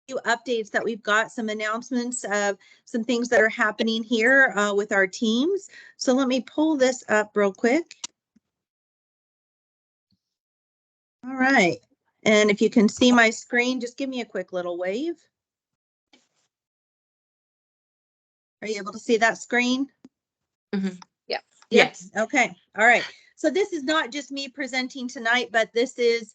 few updates that we've got, some announcements of some things that are happening here with our teams. So let me pull this up real quick. All right. And if you can see my screen, just give me a quick little wave. Are you able to see that screen? Mm-hmm. Yeah. Yes. Okay. All right. So this is not just me presenting tonight, but this is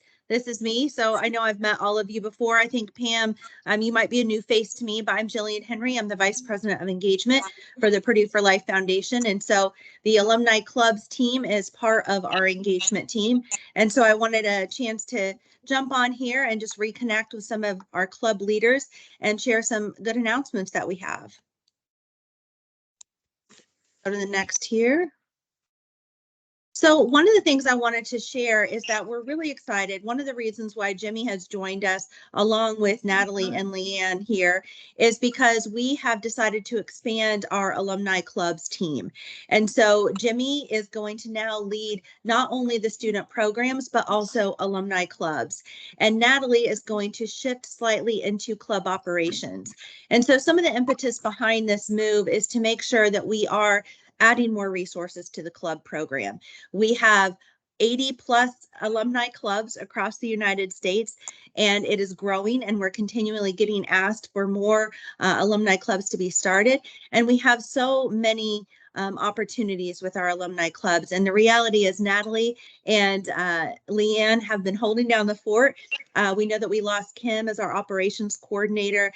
me. So I know I've met all of you before. I think Pam, you might be a new face to me, but I'm Jillian Henry. I'm the Vice President of Engagement for the Purdue for Life Foundation. And so the Alumni Clubs team is part of our engagement team. And so I wanted a chance to jump on here and just reconnect with some of our club leaders and share some good announcements that we have. Go to the next here. So one of the things I wanted to share is that we're really excited. One of the reasons why Jimmy has joined us along with Natalie and Leanne here is because we have decided to expand our alumni clubs team. And so Jimmy is going to now lead not only the student programs, but also alumni clubs. And Natalie is going to shift slightly into club operations. And so some of the impetus behind this move is to make sure that we are adding more resources to the club program. We have 80 plus alumni clubs across the United States, and it is growing, and we're continually getting asked for more alumni clubs to be started. And we have so many opportunities with our alumni clubs. And the reality is Natalie and Leanne have been holding down the fort. We know that we lost Kim as our operations coordinator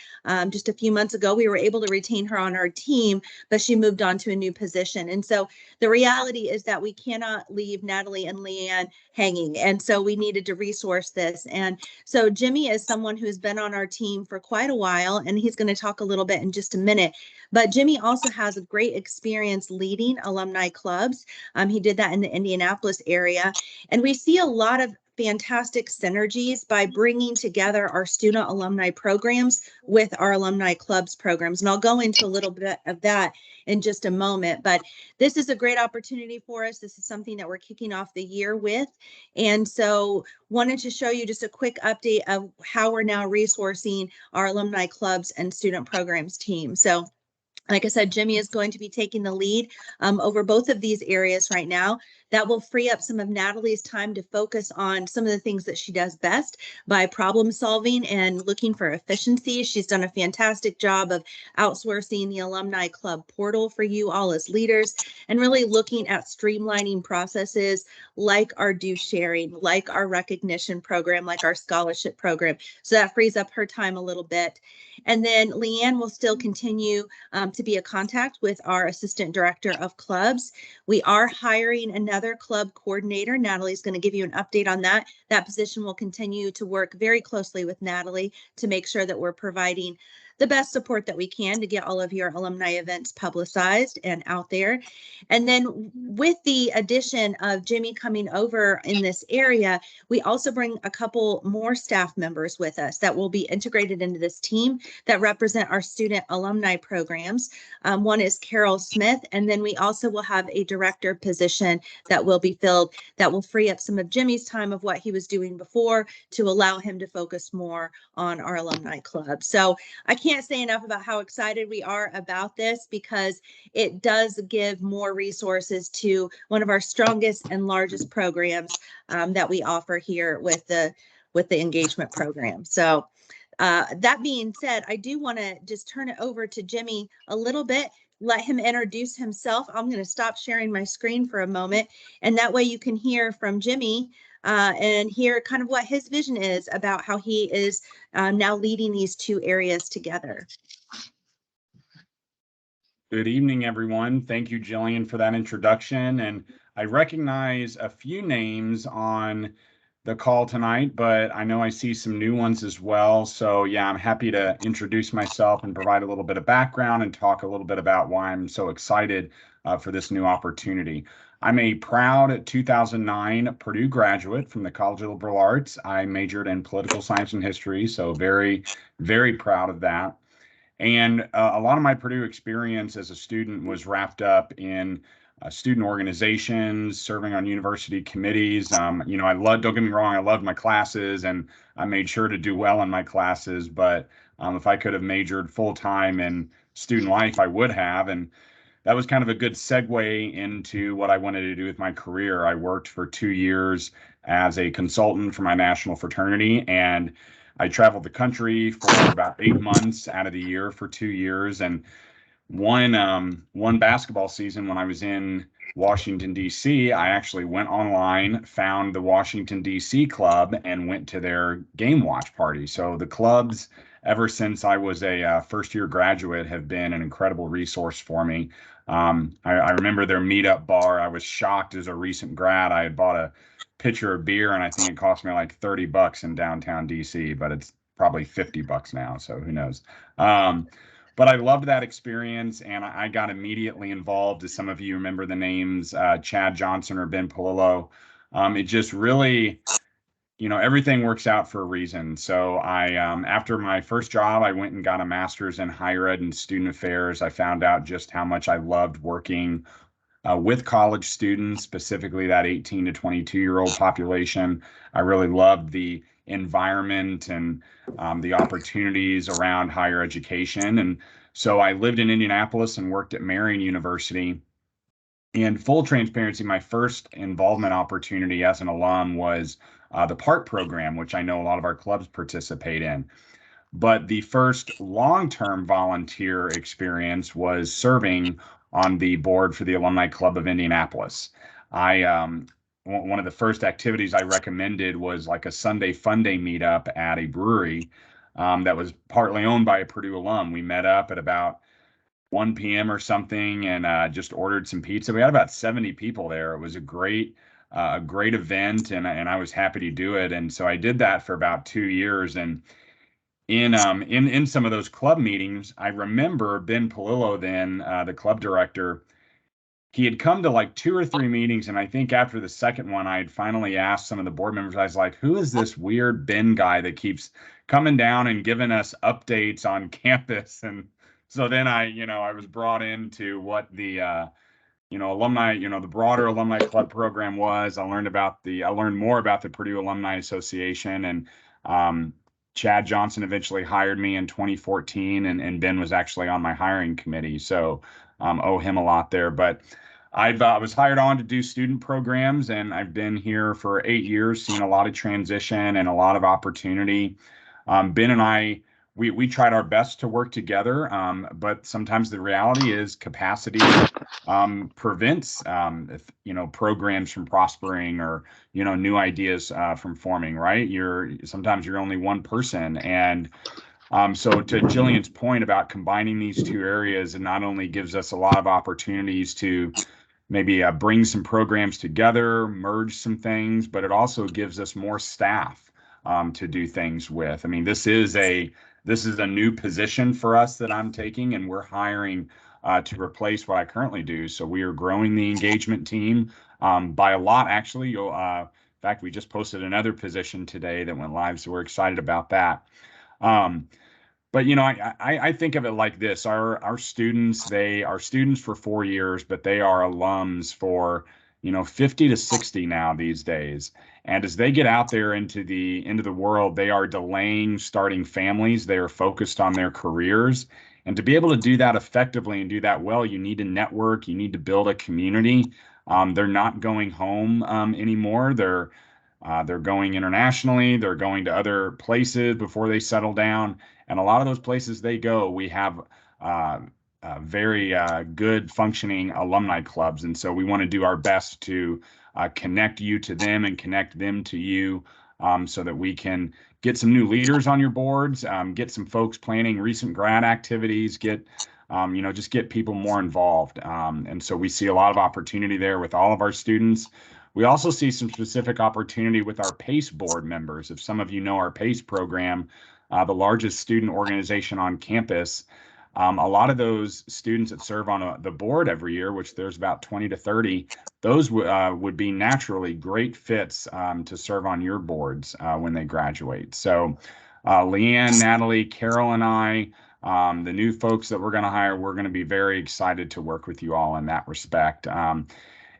just a few months ago. We were able to retain her on our team, but she moved on to a new position. And so the reality is that we cannot leave Natalie and Leanne hanging. And so we needed to resource this. And so Jimmy is someone who's been on our team for quite a while, and he's going to talk a little bit in just a minute. But Jimmy also has a great experience leading alumni clubs. He did that in the Indianapolis area. And we see a lot of fantastic synergies by bringing together our student alumni programs with our alumni clubs programs. And I'll go into a little bit of that in just a moment, but this is a great opportunity for us. This is something that we're kicking off the year with. And so wanted to show you just a quick update of how we're now resourcing our alumni clubs and student programs team. So like I said, Jimmy is going to be taking the lead over both of these areas right now. That will free up some of Natalie's time to focus on some of the things that she does best by problem solving and looking for efficiency. She's done a fantastic job of outsourcing the alumni club portal for you all as leaders and really looking at streamlining processes like our due sharing, like our recognition program, like our scholarship program. So that frees up her time a little bit. And then Leanne will still continue to be a contact with our assistant director of clubs. We are hiring another club coordinator. Natalie's going to give you an update on that. That position will continue to work very closely with Natalie to make sure that we're providing the best support that we can to get all of your alumni events publicized and out there. And then with the addition of Jimmy coming over in this area, we also bring a couple more staff members with us that will be integrated into this team that represent our student alumni programs. One is Carol Smith, and then we also will have a director position that will be filled that will free up some of Jimmy's time of what he was doing before to allow him to focus more on our alumni club. So I can't say enough about how excited we are about this because it does give more resources to one of our strongest and largest programs that we offer here with the engagement program. So that being said, I do want to just turn it over to Jimmy a little bit, let him introduce himself. I'm going to stop sharing my screen for a moment, and that way you can hear from Jimmy and hear kind of what his vision is about how he is now leading these two areas together. Good evening, everyone. Thank you, Jillian, for that introduction. And I recognize a few names on the call tonight, but I know I see some new ones as well. So yeah, I'm happy to introduce myself and provide a little bit of background and talk a little bit about why I'm so excited for this new opportunity. I'm a proud 2009 Purdue graduate from the College of Liberal Arts. I majored in political science and history, so very, very proud of that. And a lot of my Purdue experience as a student was wrapped up in student organizations, serving on university committees. Don't get me wrong, I loved my classes and I made sure to do well in my classes, but If I could have majored full time in student life, I would have. And that was kind of a good segue into what I wanted to do with my career. I worked for 2 years as a consultant for my national fraternity, and I traveled the country for about 8 months out of the year for 2 years. And one basketball season when I was in Washington, D.C., I actually went online, found the Washington, D.C. club, and went to their game watch party. So the clubs, ever since I was a first year graduate, have been an incredible resource for me. I remember their meetup bar. I was shocked as a recent grad. I had bought a pitcher of beer, and I think it cost me like $30 in downtown DC, but it's probably $50 now. So who knows? But I loved that experience, and I got immediately involved. As some of you remember the names, Chad Johnson or Ben Polillo. It just really, everything works out for a reason. So after my first job, I went and got a master's in higher ed and student affairs. I found out just how much I loved working with college students, specifically that 18 to 22-year-old population. I really loved the environment and the opportunities around higher education. And so I lived in Indianapolis and worked at Marian University. In full transparency, my first involvement opportunity as an alum was the PART program, which I know a lot of our clubs participate in. But the first long-term volunteer experience was serving on the board for the Alumni Club of Indianapolis. One of the first activities I recommended was like a Sunday Fun Day meetup at a brewery that was partly owned by a Purdue alum. We met up at about 1 p.m. or something and just ordered some pizza. We had about 70 people there. It was a great event, and I was happy to do it. And so I did that for about 2 years. And in some of those club meetings, I remember Ben Polillo, then the club director. He had come to like 2 or 3 meetings, and I think after the second one, I had finally asked some of the board members. I was like, "Who is this weird Ben guy that keeps coming down and giving us updates on campus?" And so then I was brought into what the alumni, the broader alumni club program was. I learned more about the Purdue Alumni Association, and Chad Johnson eventually hired me in 2014, and Ben was actually on my hiring committee, so owe him a lot there. But I was hired on to do student programs, and I've been here for 8 years, seen a lot of transition and a lot of opportunity. Ben and I, we tried our best to work together, but sometimes the reality is capacity prevents programs from prospering or new ideas from forming. Right? Sometimes you're only one person, and so to Jillian's point about combining these two areas, it not only gives us a lot of opportunities to maybe bring some programs together, merge some things, but it also gives us more staff to do things with. I mean, this is a new position for us that I'm taking, and we're hiring to replace what I currently do. So we are growing the engagement team by a lot, actually. In fact, we just posted another position today that went live, so we're excited about that. But I think of it like this: our students, they are students for 4 years, but they are alums for 50 to 60 now these days. And as they get out there into the world, they are delaying starting families. They are focused on their careers, and to be able to do that effectively and do that well, you need to network. You need to build a community. They're not going home anymore. They're going internationally. They're going to other places before they settle down. And a lot of those places they go, we have very good functioning alumni clubs. And so we want to do our best to connect you to them and connect them to you so that we can get some new leaders on your boards, get some folks planning recent grad activities, just get people more involved. And so we see a lot of opportunity there with all of our students. We also see some specific opportunity with our PACE board members. If some of you know our PACE program, the largest student organization on campus, a lot of those students that serve on the board every year, which there's about 20 to 30, those would be naturally great fits to serve on your boards when they graduate. So Leanne, Natalie, Carol, and I, the new folks that we're going to hire, we're going to be very excited to work with you all in that respect.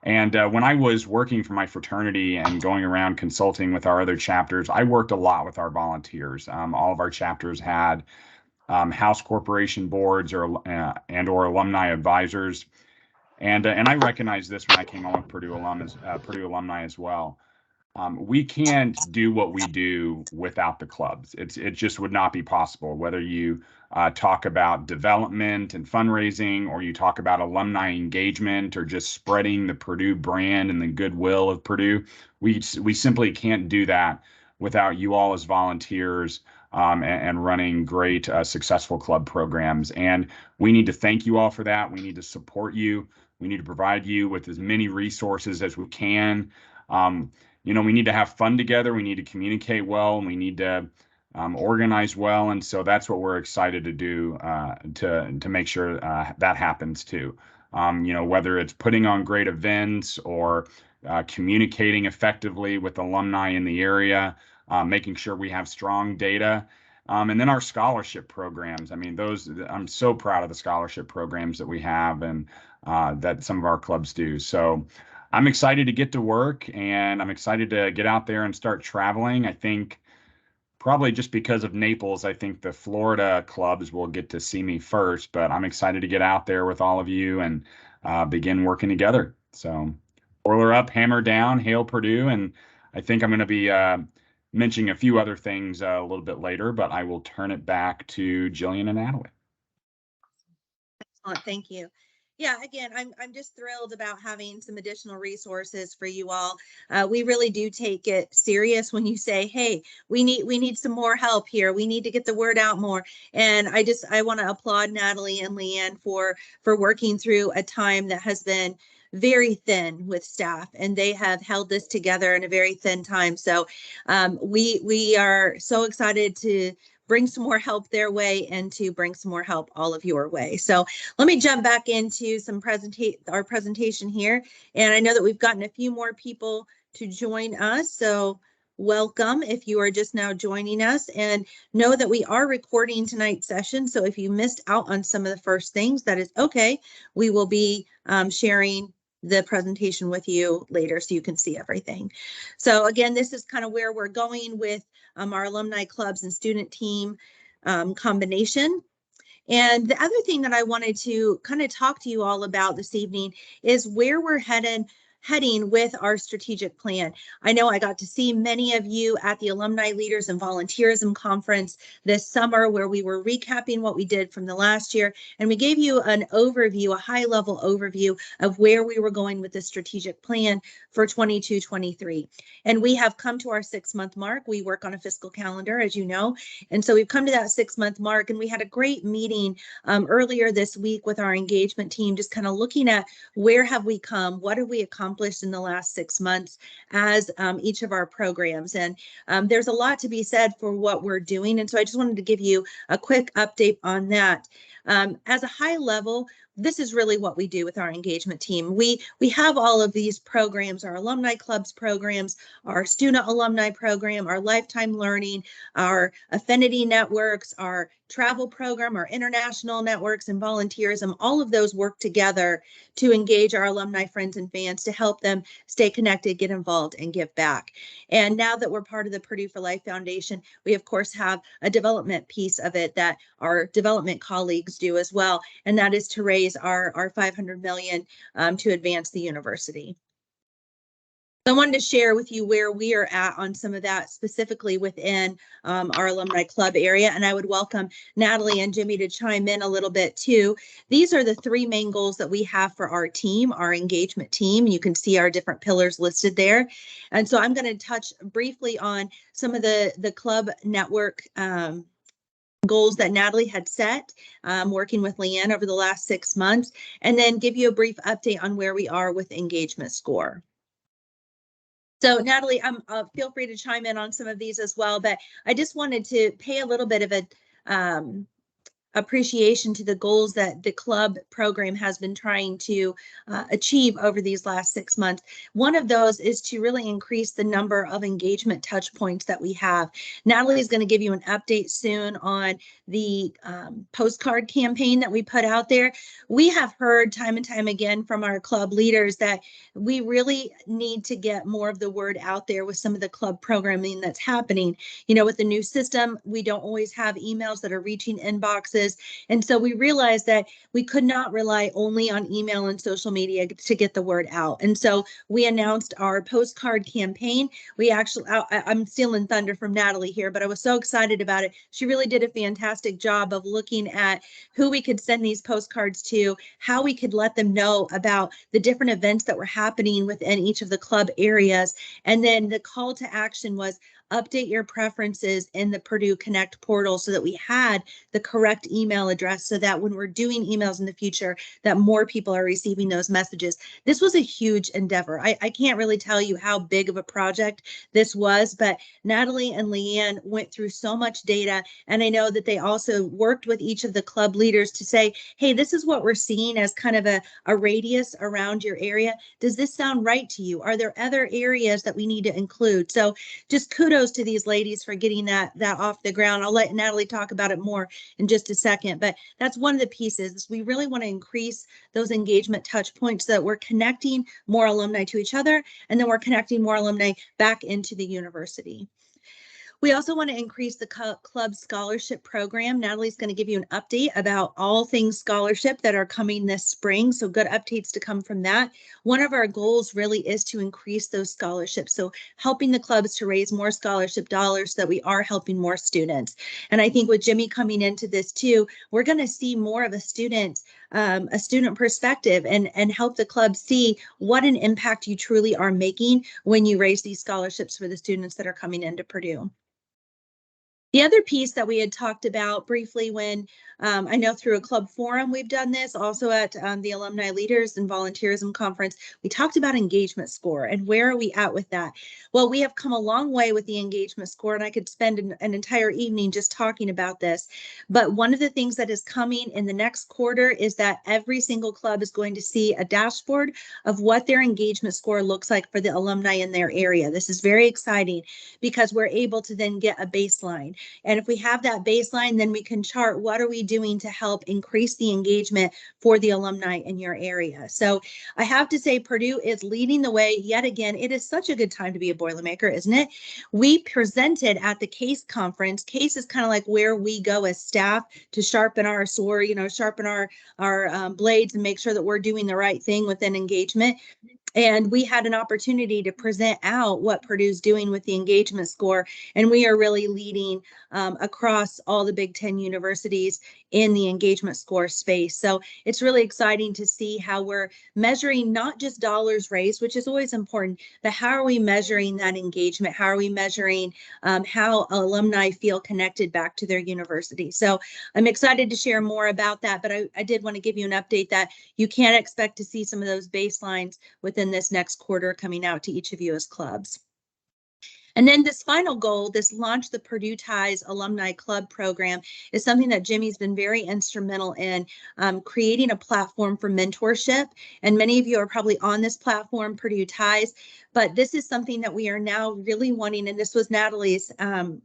And when I was working for my fraternity and going around consulting with our other chapters, I worked a lot with our volunteers. All of our chapters had House corporation boards or and or alumni advisors. And I recognized this when I came on with Purdue Purdue alumni as well. We can't do what we do without the clubs. It just would not be possible. Whether you talk about development and fundraising, or you talk about alumni engagement, or just spreading the Purdue brand and the goodwill of Purdue, we simply can't do that without you all as volunteers and running great, successful club programs. And we need to thank you all for that. We need to support you. We need to provide you with as many resources as we can. We need to have fun together. We need to communicate well, and we need to organize well. And so that's what we're excited to do to make sure that happens too. Whether it's putting on great events or communicating effectively with alumni in the area, making sure we have strong data. And then our scholarship programs. I mean, I'm so proud of the scholarship programs that we have and that some of our clubs do. So I'm excited to get to work, and I'm excited to get out there and start traveling. I think probably just because of Naples, I think the Florida clubs will get to see me first, but I'm excited to get out there with all of you and begin working together. So Oiler up, hammer down, hail Purdue. And I think I'm going to be mentioning a few other things a little bit later, but I will turn it back to Jillian and Natalie. Excellent, thank you. Yeah, again, I'm just thrilled about having some additional resources for you all. We really do take it serious when you say, hey, we need some more help here. We need to get the word out more. And I want to applaud Natalie and Leanne for working through a time that has been very thin with staff, and they have held this together in a very thin time. So we are so excited to bring some more help their way and to bring some more help all of your way. So let me jump back into our presentation here. And I know that we've gotten a few more people to join us. So welcome if you are just now joining us, and know that we are recording tonight's session. So if you missed out on some of the first things, that is okay. We will be sharing the presentation with you later so you can see everything. So again, this is kind of where we're going with our alumni clubs and student team combination. And the other thing that I wanted to kind of talk to you all about this evening is where we're heading with our strategic plan. I know I got to see many of you at the Alumni Leaders and Volunteerism Conference this summer, where we were recapping what we did from the last year. And we gave you an overview, a high level overview of where we were going with the strategic plan for 22-23. And we have come to our 6-month mark. We work on a fiscal calendar, as you know. And so we've come to that 6-month mark, and we had a great meeting earlier this week with our engagement team, just kind of looking at where have we come, what have we accomplished in the last 6 months as each of our programs. And there's a lot to be said for what we're doing. And so I just wanted to give you a quick update on that. As a high level, this is really what we do with our engagement team. We have all of these programs, our alumni clubs programs, our student alumni program, our lifetime learning, our affinity networks, our travel program, our international networks and volunteerism. All of those work together to engage our alumni friends and fans, to help them stay connected, get involved, and give back. And now that we're part of the Purdue for Life Foundation, we of course have a development piece of it that our development colleagues do as well, and that is to raise our $500 million to advance the university. I wanted to share with you where we are at on some of that, specifically within our alumni club area. And I would welcome Natalie and Jimmy to chime in a little bit too. These are the 3 main goals that we have for our team, our engagement team. You can see our different pillars listed there. And so I'm going to touch briefly on some of the club network goals that Natalie had set, working with Leanne over the last 6 months, and then give you a brief update on where we are with engagement score. So Natalie, feel free to chime in on some of these as well, but I just wanted to pay a little bit of appreciation to the goals that the club program has been trying to achieve over these last 6 months. One of those is to really increase the number of engagement touch points that we have. Natalie is going to give you an update soon on the postcard campaign that we put out there. We have heard time and time again from our club leaders that we really need to get more of the word out there with some of the club programming that's happening. You know, with the new system, we don't always have emails that are reaching inboxes. And so we realized that we could not rely only on email and social media to get the word out. And so we announced our postcard campaign. We actually, I'm stealing thunder from Natalie here, but I was so excited about it. She really did a fantastic job of looking at who we could send these postcards to, how we could let them know about the different events that were happening within each of the club areas. And then the call to action was update your preferences in the Purdue Connect portal so that we had the correct email address so that when we're doing emails in the future, that more people are receiving those messages. This was a huge endeavor. I can't really tell you how big of a project this was, but Natalie and Leanne went through so much data. And I know that they also worked with each of the club leaders to say, hey, this is what we're seeing as kind of a radius around your area. Does this sound right to you? Are there other areas that we need to include? So just kudos to these ladies for getting that off the ground. I'll let Natalie talk about it more in just a second, but that's one of the pieces. We really want to increase those engagement touch points so that we're connecting more alumni to each other, and then we're connecting more alumni back into the university. We also want to increase the club scholarship program. Natalie's going to give you an update about all things scholarship that are coming this spring. So good updates to come from that. One of our goals really is to increase those scholarships. So helping the clubs to raise more scholarship dollars so that we are helping more students. And I think with Jimmy coming into this too, we're going to see more of a student perspective and help the club see what an impact you truly are making when you raise these scholarships for the students that are coming into Purdue. The other piece that we had talked about briefly when I know through a club forum we've done this, also at the Alumni Leaders and Volunteerism Conference, we talked about engagement score and where are we at with that? Well, we have come a long way with the engagement score, and I could spend an entire evening just talking about this. But one of the things that is coming in the next quarter is that every single club is going to see a dashboard of what their engagement score looks like for the alumni in their area. This is very exciting because we're able to then get a baseline. And if we have that baseline, then we can chart what are we doing to help increase the engagement for the alumni in your area. So I have to say Purdue is leading the way yet again. It is such a good time to be a Boilermaker, isn't it? We presented at the CASE conference. CASE is kind of like where we go as staff to sharpen our sword, sharpen our blades and make sure that we're doing the right thing within engagement. And we had an opportunity to present out what Purdue's doing with the engagement score. And we are really leading across all the Big Ten universities in the engagement score space. So it's really exciting to see how we're measuring not just dollars raised, which is always important, but how are we measuring that engagement? How are we measuring how alumni feel connected back to their university? So I'm excited to share more about that, but I did want to give you an update that you can expect to see some of those baselines within this next quarter coming out to each of you as clubs. And then this final goal, this Launch the Purdue Ties Alumni Club program, is something that Jimmy's been very instrumental in creating a platform for mentorship. And many of you are probably on this platform, Purdue Ties, but this is something that we are now really wanting, and this was Natalie's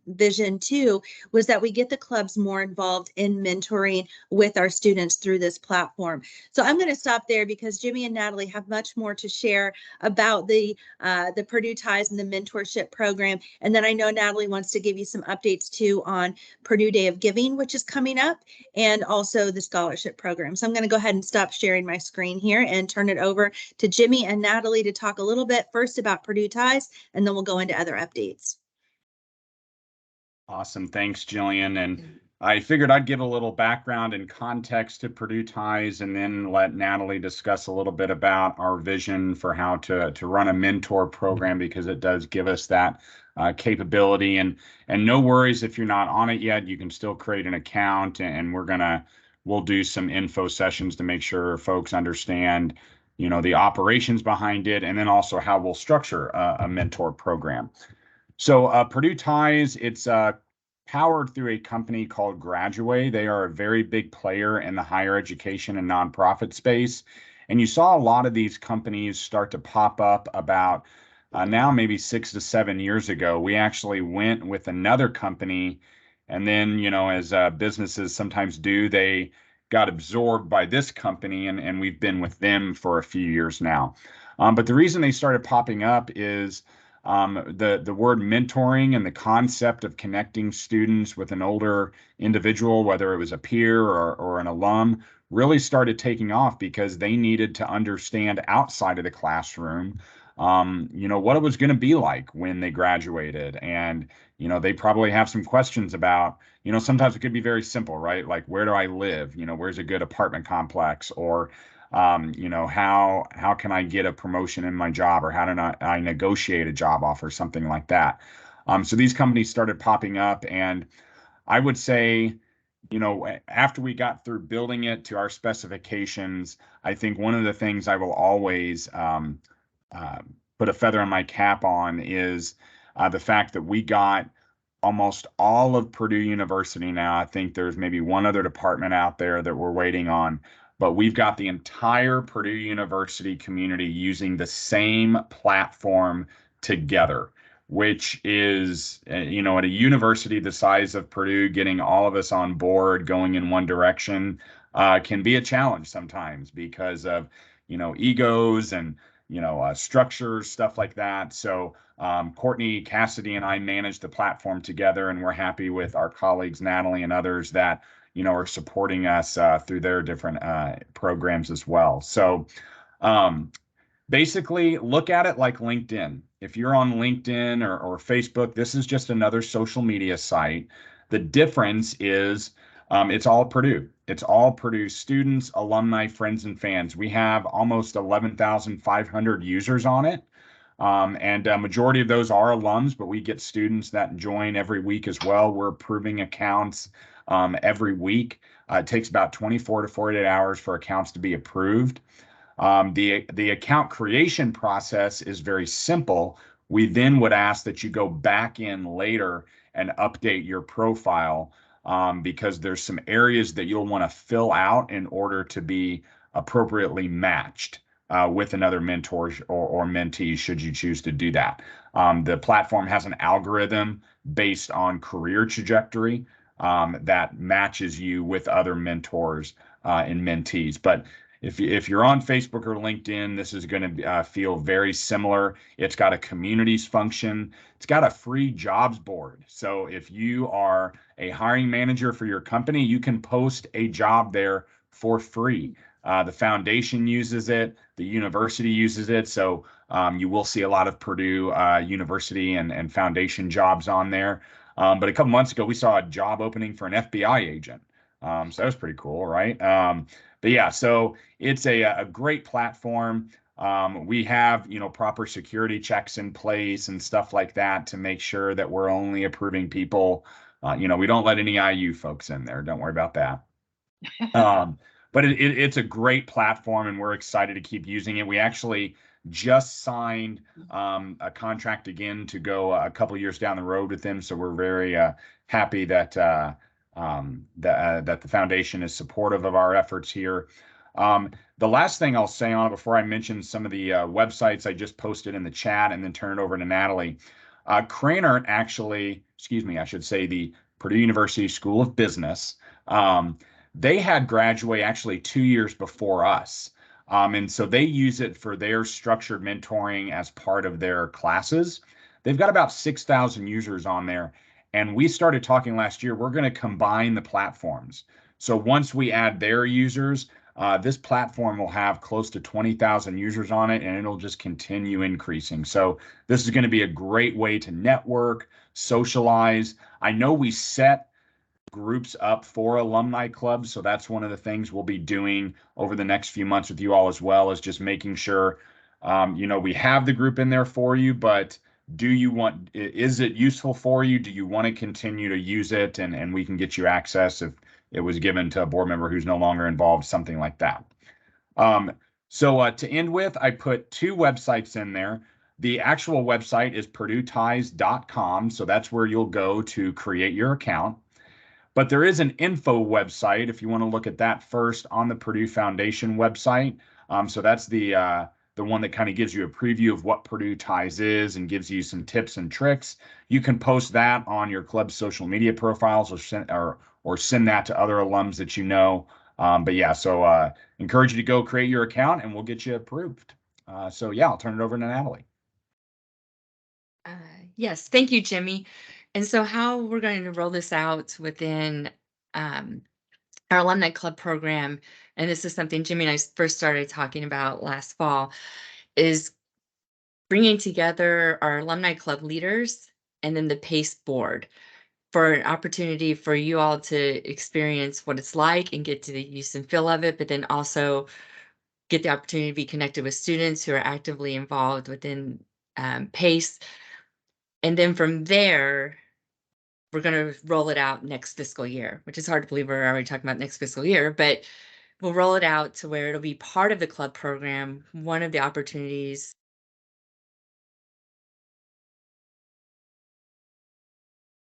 vision too, was that we get the clubs more involved in mentoring with our students through this platform. So I'm going to stop there because Jimmy and Natalie have much more to share about the Purdue Ties and the mentorship program. And then I know Natalie wants to give you some updates too on Purdue Day of Giving, which is coming up, and also the scholarship program. So I'm going to go ahead and stop sharing my screen here and turn it over to Jimmy and Natalie to talk a little bit first about Purdue Ties, and then we'll go into other updates. Awesome. Thanks, Jillian. And I figured I'd give a little background and context to Purdue Ties and then let Natalie discuss a little bit about our vision for how to run a mentor program, because it does give us that capability. And no worries if you're not on it yet, you can still create an account, and we'll do some info sessions to make sure folks understand the operations behind it, and then also how we'll structure a mentor program. So Purdue Ties, it's powered through a company called Graduate. They are a very big player in the higher education and nonprofit space. And you saw a lot of these companies start to pop up about now maybe 6 to 7 years ago. We actually went with another company, and then, as businesses sometimes do, they got absorbed by this company, and we've been with them for a few years now. But the reason they started popping up is the word mentoring and the concept of connecting students with an older individual, whether it was a peer or an alum, really started taking off because they needed to understand outside of the classroom, what it was going to be like when they graduated. And, they probably have some questions about, sometimes it could be very simple, right? Like, where do I live? Where's a good apartment complex? Or, how can I get a promotion in my job, or how do I negotiate a job offer, something like that. So these companies started popping up, and I would say, after we got through building it to our specifications, I think one of the things I will always put a feather in my cap on is the fact that we got almost all of Purdue University now. I think there's maybe one other department out there that we're waiting on, but we've got the entire Purdue University community using the same platform together, which is, at a university the size of Purdue, getting all of us on board going in one direction can be a challenge sometimes because of, egos and, structures, stuff like that. So Courtney Cassidy and I manage the platform together, and we're happy with our colleagues, Natalie and others, that are supporting us through their different programs as well. So basically, look at it like LinkedIn. If you're on LinkedIn or Facebook, this is just another social media site. The difference is it's all Purdue. It's all Purdue students, alumni, friends, and fans. We have almost 11,500 users on it. And a majority of those are alums, but we get students that join every week as well. We're approving accounts every week. It takes about 24 to 48 hours for accounts to be approved. The account creation process is very simple. We then would ask that you go back in later and update your profile because there's some areas that you'll want to fill out in order to be appropriately matched with another mentor or mentee, should you choose to do that. The platform has an algorithm based on career trajectory that matches you with other mentors and mentees. But if you're on Facebook or LinkedIn, this is going to feel very similar. It's got a communities function. It's got a free jobs board. So if you are a hiring manager for your company, you can post a job there for free. The foundation uses it. The university uses it. So you will see a lot of Purdue University and foundation jobs on there. But a couple months ago, we saw a job opening for an FBI agent. So that was pretty cool, right? But yeah, so it's a great platform. We have, proper security checks in place and stuff like that to make sure that we're only approving people. We don't let any IU folks in there. Don't worry about that. But it's a great platform, and we're excited to keep using it. We actually just signed a contract again to go a couple of years down the road with them. So we're very happy that that the foundation is supportive of our efforts here. The last thing I'll say on it before I mention some of the websites I just posted in the chat and then turn it over to Natalie. Cranert actually, I should say the Purdue University School of Business, they had Graduate actually 2 years before us. And so they use it for their structured mentoring as part of their classes. They've got about 6,000 users on there. And we started talking last year, we're going to combine the platforms. So once we add their users, this platform will have close to 20,000 users on it, and it'll just continue increasing. So this is going to be a great way to network, socialize. I know we set groups up for alumni clubs, so that's one of the things we'll be doing over the next few months with you all, as well as just making sure, we have the group in there for you, but is it useful for you? Do you want to continue to use it? And we can get you access if it was given to a board member who's no longer involved, something like that. So to end with, I put 2 websites in there. The actual website is PurdueTies.com. So that's where you'll go to create your account. But there is an info website if you want to look at that first on the Purdue Foundation website. So that's the one that kind of gives you a preview of what Purdue Ties is and gives you some tips and tricks. You can post that on your club's social media profiles or send that to other alums that you know. But yeah, so encourage you to go create your account and we'll get you approved. So yeah, I'll turn it over to Natalie. Yes, thank you, Jimmy. And so how we're going to roll this out within our alumni club program, and this is something Jimmy and I first started talking about last fall, is bringing together our alumni club leaders and then the PACE board for an opportunity for you all to experience what it's like and get to the use and feel of it, but then also get the opportunity to be connected with students who are actively involved within PACE. And then from there, we're going to roll it out next fiscal year, which is hard to believe we're already talking about next fiscal year, but we'll roll it out to where it'll be part of the club program. One of the opportunities.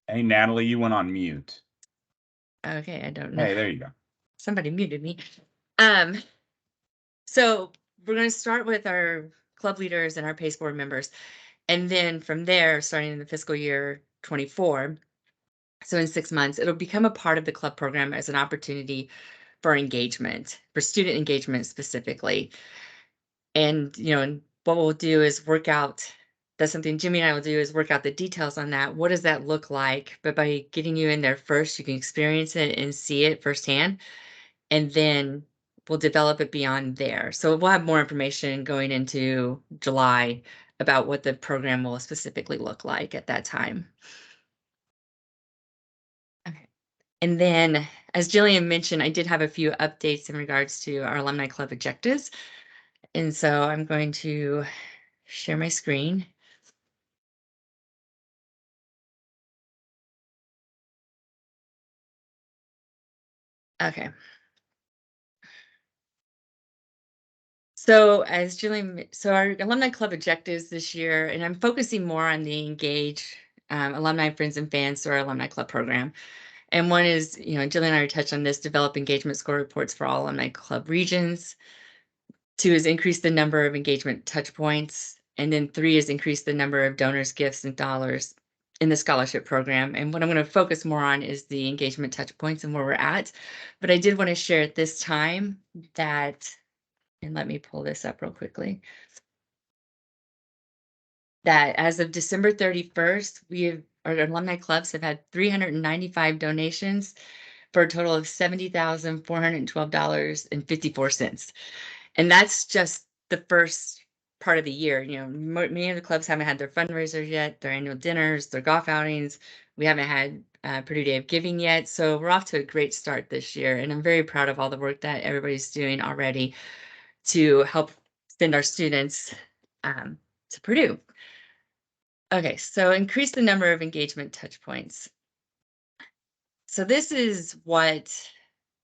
Hey, Natalie, you went on mute. Okay, I don't know. Hey, there you go. Somebody muted me. So we're going to start with our club leaders and our PACE board members. And then from there, starting in the fiscal year 24, so in 6 months, it'll become a part of the club program as an opportunity for engagement, for student engagement specifically. And, and what we'll do is work out, that's something Jimmy and I will do, is work out the details on that. What does that look like? But by getting you in there first, you can experience it and see it firsthand. And then we'll develop it beyond there. So we'll have more information going into July about what the program will specifically look like at that time. Okay. And then, as Jillian mentioned, I did have a few updates in regards to our alumni club objectives. And so I'm going to share my screen. Okay. So as Jillian, so our alumni club objectives this year, and I'm focusing more on the engage alumni, friends, and fans through our alumni club program. And one is, Jillian and I touched on this, develop engagement score reports for all alumni club regions. 2 is increase the number of engagement touch points. And then 3 is increase the number of donors, gifts, and dollars in the scholarship program. And what I'm going to focus more on is the engagement touch points and where we're at. But I did want to share at this time that, and let me pull this up real quickly, that as of December 31st, our alumni clubs have had 395 donations for a total of $70,412.54. And that's just the first part of the year. Many of the clubs haven't had their fundraisers yet, their annual dinners, their golf outings. We haven't had Purdue Day of Giving yet. So we're off to a great start this year. And I'm very proud of all the work that everybody's doing already to help send our students to Purdue. Okay, so increase the number of engagement touch points. So this is what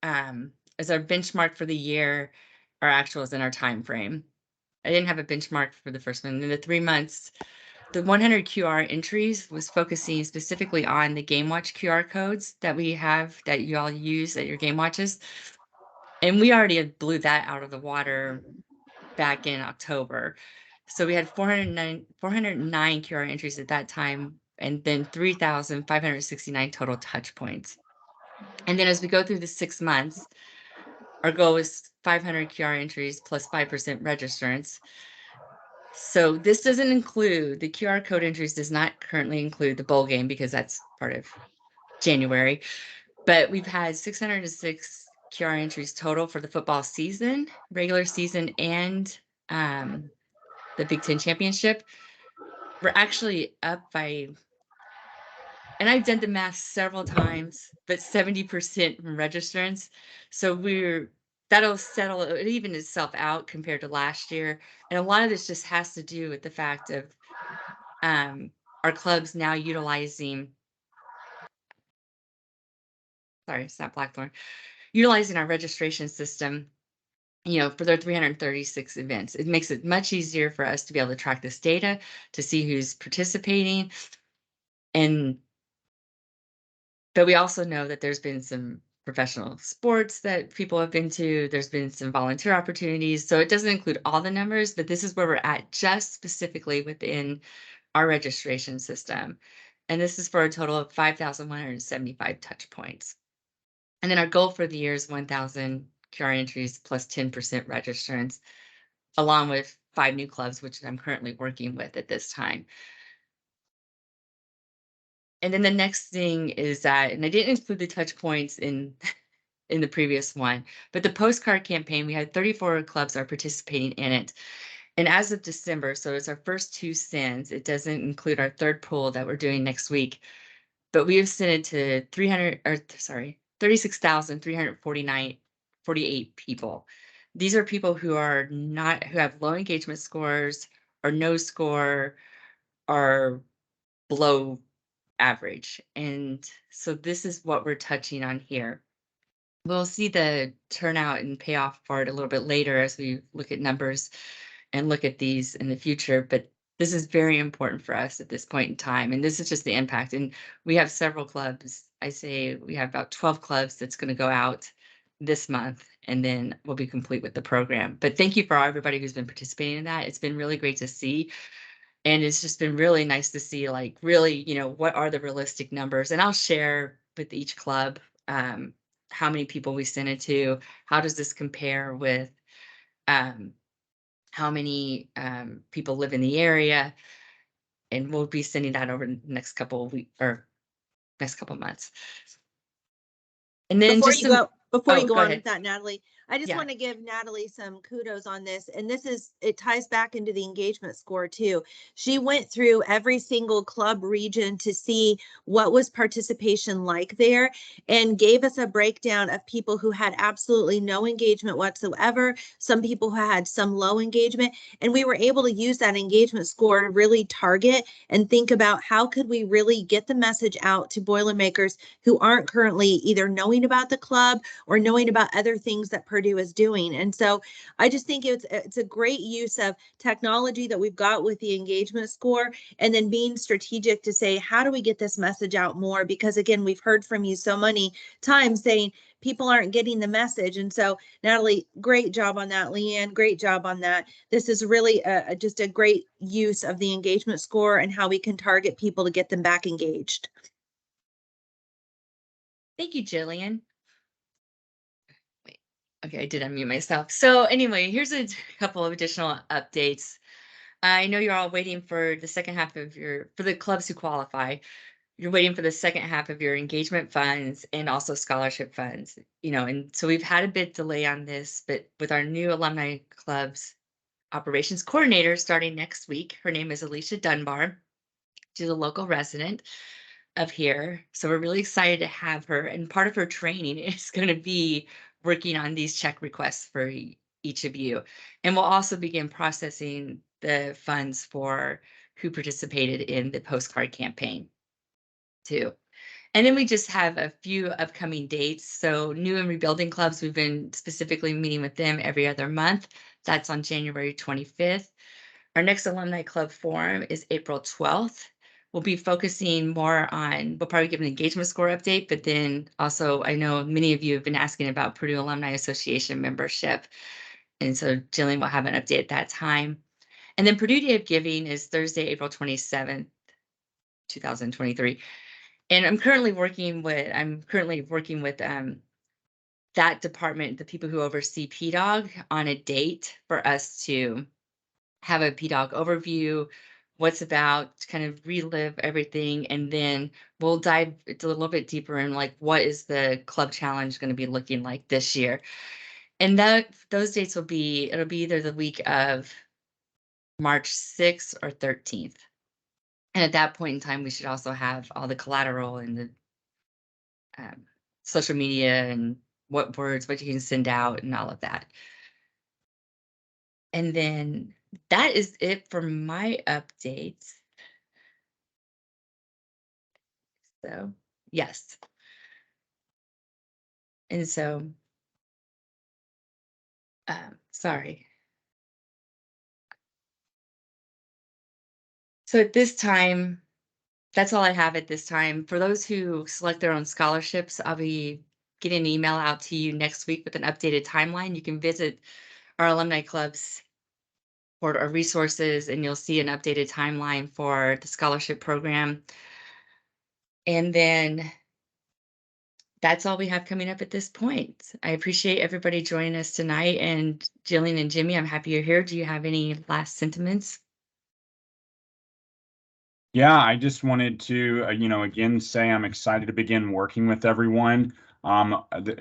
is our benchmark for the year, our actuals, and our time frame. I didn't have a benchmark for the first one. In the 3 months, the 100 QR entries was focusing specifically on the Game Watch QR codes that we have, that you all use at your Game Watches. And we already blew that out of the water back in October. So we had 409 QR entries at that time, and then 3,569 total touch points. And then as we go through the 6 months, our goal is 500 QR entries plus 5% registrants. So this doesn't include, the QR code entries does not currently include the bowl game because that's part of January. But we've had 606 QR entries total for the football season, regular season, and the Big Ten Championship. We're actually up by, and I've done the math several times, but 70% from registrants. So that'll settle it, even itself out compared to last year. And a lot of this just has to do with the fact of our clubs now utilizing, sorry, it's not Blackthorn, utilizing our registration system for their 336 events. It makes it much easier for us to be able to track this data, to see who's participating. But we also know that there's been some professional sports that people have been to. There's been some volunteer opportunities. So it doesn't include all the numbers, but this is where we're at just specifically within our registration system. And this is for a total of 5,175 touch points. And then our goal for the year is 1,000 QR entries plus 10% registrants, along with 5 new clubs, which I'm currently working with at this time. And then the next thing is that, and I didn't include the touch points in the previous one, but the postcard campaign, we had 34 clubs are participating in it. And as of December, so it's our first 2 sends. It doesn't include our third pool that we're doing next week, but we have sent it to 36,348 people. These are people who have low engagement scores or no score or below average. And so this is what we're touching on here. We'll see the turnout and payoff for it a little bit later as we look at numbers and look at these in the future. But this is very important for us at this point in time. And this is just the impact. And we have several clubs. I say we have about 12 clubs that's going to go out this month, and then we'll be complete with the program. But thank you for everybody who's been participating in that. It's been really great to see. And it's just been really nice to see, like, really, what are the realistic numbers? And I'll share with each club how many people we sent it to. How does this compare with how many people live in the area? And we'll be sending that over the next couple of weeks or next couple of months. And then Before just you go go on ahead. with that, Natalie, I just Yeah. want to give Natalie some kudos on this. And it ties back into the engagement score too. She went through every single club region to see what was participation like there and gave us a breakdown of people who had absolutely no engagement whatsoever, some people who had some low engagement. And we were able to use that engagement score to really target and think about how could we really get the message out to Boilermakers who aren't currently either knowing about the club or knowing about other things that Purdue is doing. And so I just think it's a great use of technology that we've got with the engagement score, and then being strategic to say, how do we get this message out more? Because again, we've heard from you so many times saying people aren't getting the message. And so Natalie, great job on that. Leanne, great job on that. This is really just a great use of the engagement score and how we can target people to get them back engaged. Thank you, Jillian. Wait, okay, I did unmute myself. So anyway, here's a couple of additional updates. I know you're all waiting for the second half of for the clubs who qualify, you're waiting for the second half of your engagement funds and also scholarship funds, and so we've had a bit delay on this, but with our new alumni clubs operations coordinator starting next week, her name is Alicia Dunbar. She's a local resident of here. So we're really excited to have her. And part of her training is going to be working on these check requests for each of you. And we'll also begin processing the funds for who participated in the postcard campaign too. And then we just have a few upcoming dates. So new and rebuilding clubs, we've been specifically meeting with them every other month. That's on January 25th. Our next alumni club forum is April 12th. We'll be focusing more on, we'll probably give an engagement score update, but then also I know many of you have been asking about Purdue Alumni Association membership. And so Jillian will have an update at that time. And then Purdue Day of Giving is Thursday, April 27th, 2023. And I'm currently working with that department, the people who oversee PDOG, on a date for us to have a PDOG overview, what's about, to kind of relive everything, and then we'll dive a little bit deeper in like what is the club challenge going to be looking like this year. And those dates it'll be either the week of March 6th or 13th. And at that point in time, we should also have all the collateral and the social media and what you can send out and all of that. And then that is it for my updates. So, yes. And so Sorry. So at this time, that's all I have at this time. For those who select their own scholarships, I'll be getting an email out to you next week with an updated timeline. You can visit our alumni clubs or our resources, and you'll see an updated timeline for the scholarship program. And then that's all we have coming up at this point. I appreciate everybody joining us tonight. And Jillian and Jimmy, I'm happy you're here. Do you have any last sentiments? Yeah, I just wanted to, again, say I'm excited to begin working with everyone.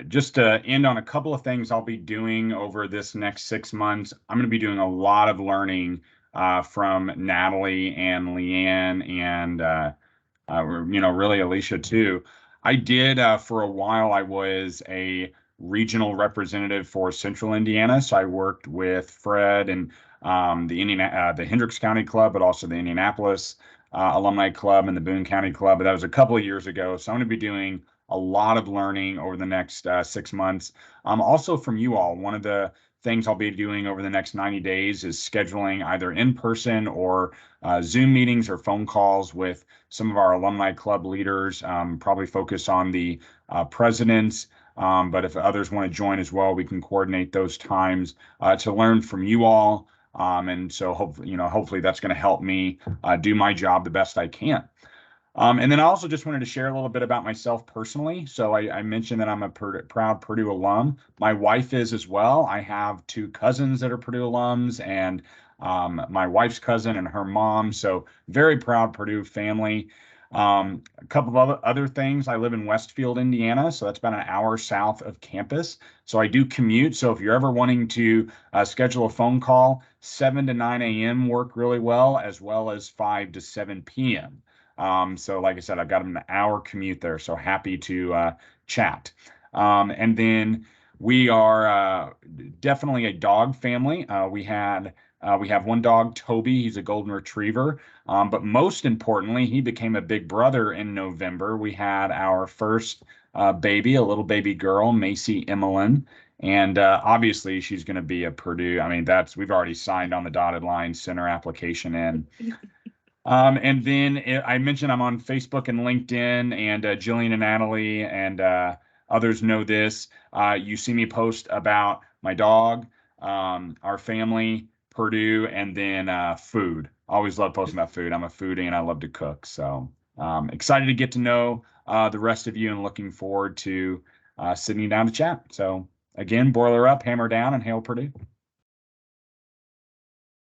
Just to end on a couple of things I'll be doing over this next 6 months, I'm going to be doing a lot of learning from Natalie and Leanne and, really Alicia too. I did, for a while, I was a regional representative for Central Indiana. So I worked with Fred and the Hendricks County Club, but also the Indianapolis Alumni Club and the Boone County Club. But that was a couple of years ago. So I'm going to be doing a lot of learning over the next 6 months. Also from you all, one of the things I'll be doing over the next 90 days is scheduling either in person or Zoom meetings or phone calls with some of our alumni club leaders, probably focus on the presidents. But if others want to join as well, we can coordinate those times to learn from you all. And so hopefully that's going to help me do my job the best I can. And then I also just wanted to share a little bit about myself personally. So I mentioned that I'm a proud Purdue alum. My wife is as well. I have 2 cousins that are Purdue alums, and my wife's cousin and her mom. So very proud Purdue family. A couple of other things. I live in Westfield, Indiana, so that's about an hour south of campus. So I do commute. So if you're ever wanting to schedule a phone call, 7 to 9 a.m. work really well as 5 to 7 p.m. So like I said, I've got an hour commute there, so happy to chat. And then we are definitely a dog family. We have one dog, Toby. He's a golden retriever. But most importantly, he became a big brother in November. We had our first baby, a little baby girl, Macy Emmeline. And obviously, she's going to be a Purdue. I mean, we've already signed on the dotted line, sent her application in. And then I mentioned I'm on Facebook and LinkedIn, and Jillian and Natalie and others know this. You see me post about my dog, our family, Purdue, and then food. Always love posting about food. I'm a foodie and I love to cook. So excited to get to know the rest of you and looking forward to sitting down to chat. So again, boiler up, hammer down, and hail Purdue.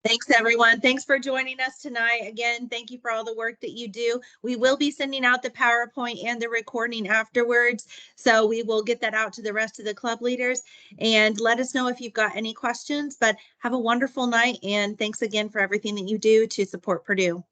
Thanks, everyone. Thanks for joining us tonight. Again, thank you for all the work that you do. We will be sending out the PowerPoint and the recording afterwards. So we will get that out to the rest of the club leaders, and let us know if you've got any questions. But have a wonderful night, and thanks again for everything that you do to support Purdue.